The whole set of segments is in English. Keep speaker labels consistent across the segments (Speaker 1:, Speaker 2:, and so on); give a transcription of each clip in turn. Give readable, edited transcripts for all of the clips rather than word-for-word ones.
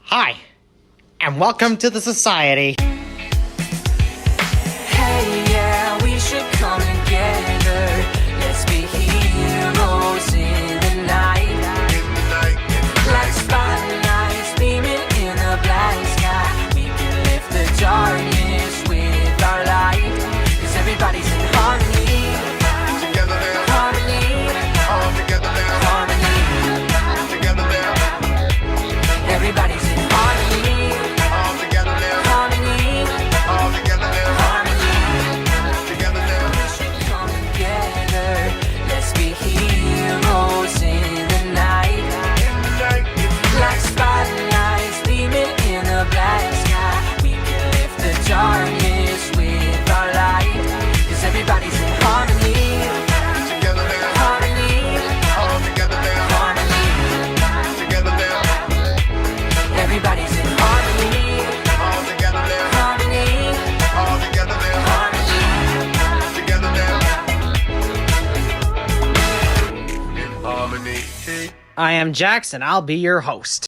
Speaker 1: Hi, and welcome to the society.
Speaker 2: Hey, yeah, we should come together. Let's be heroes in the night. Like spotlights beaming in the black sky. We can lift the darkness with our light. 'Cause everybody's in harmony.
Speaker 3: Together now,
Speaker 2: Harmony.
Speaker 3: all together now,
Speaker 2: Harmony.
Speaker 3: together now,
Speaker 2: Everybody's in harmony.
Speaker 3: all together now,
Speaker 2: Harmony.
Speaker 3: all together now,
Speaker 2: Harmony.
Speaker 3: together now.
Speaker 2: We should come together. Let's be heroes in the night. Like spotlights beaming in the black sky. We can lift the darkness with our light. 'Cause everybody's in harmony.
Speaker 3: Together now,
Speaker 2: Harmony.
Speaker 3: all together now,
Speaker 2: Harmony.
Speaker 3: together now,
Speaker 2: Everybody's in harmony.
Speaker 3: all together now,
Speaker 2: Harmony.
Speaker 3: all together now,
Speaker 2: Harmony.
Speaker 3: together now. In harmony.
Speaker 1: I am Jackson. I'll be your host.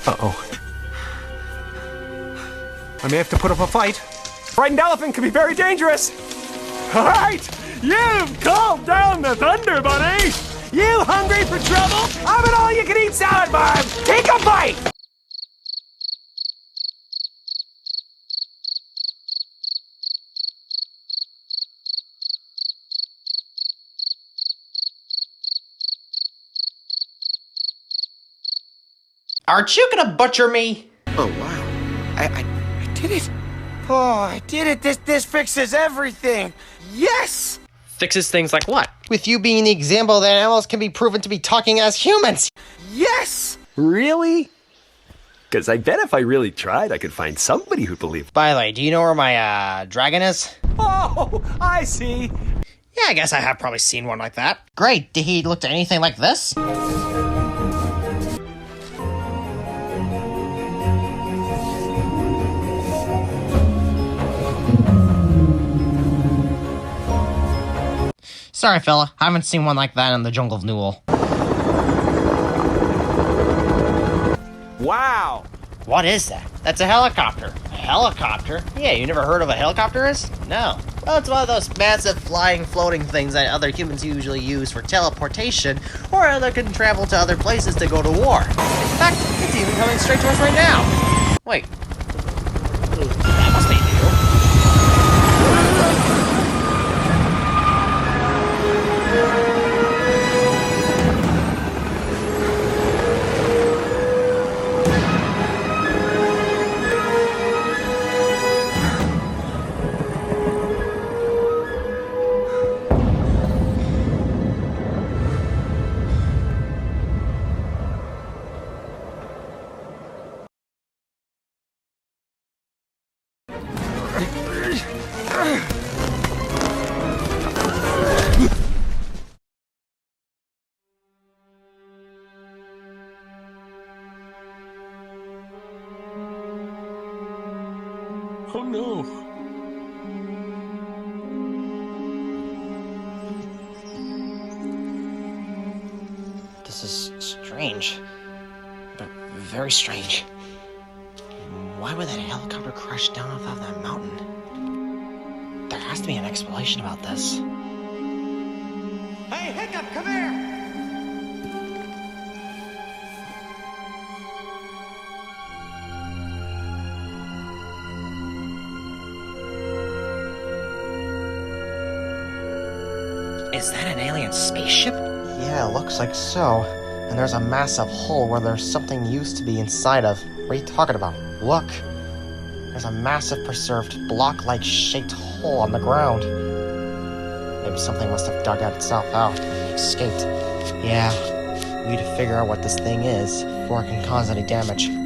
Speaker 4: Uh-oh. I may have to put up a fight. Frightened elephant can be very dangerous. All right, you've calmed down the thunder, bunny. You hungry for trouble? I'm an all-you-can-eat salad bar. Take a bite.
Speaker 1: Aren't you gonna butcher me?
Speaker 5: Oh, wow. I did it. Oh, I did it. This fixes everything. Yes!
Speaker 1: Fixes things like what? With you being the example that animals can be proven to be talking as humans.
Speaker 5: Yes!
Speaker 4: Really? Because I bet if I really tried, I could find somebody who'd believe.
Speaker 1: By the way, do you know where my, dragon is?
Speaker 4: Oh, I see.
Speaker 1: Yeah, I guess I have probably seen one like that. Great, did he look anything like this? Sorry, fella. I haven't seen one like that in the jungle of Newell.
Speaker 4: Wow.
Speaker 1: What is that? That's a helicopter. A helicopter? Yeah, you never heard of a helicopter is? No. Well, it's one of those massive flying, floating things that other humans usually use for teleportation, or other can travel to other places to go to war. In fact, it's even coming straight to us right now. Wait. That must be new.
Speaker 4: Oh, no.
Speaker 1: This is strange. But very strange. Why would that helicopter crash down off of that mountain? There has to be an explanation about this.
Speaker 4: Hey, Hiccup, come here.
Speaker 1: Is that an alien spaceship? Yeah, it looks like so. And there's a massive hole where there's something used to be inside of. What are you talking about? Look. There's a massive preserved block-like shaped hole on the ground. Maybe something must have dug itself out and escaped. Yeah, We need to figure out what this thing is before it can cause any damage.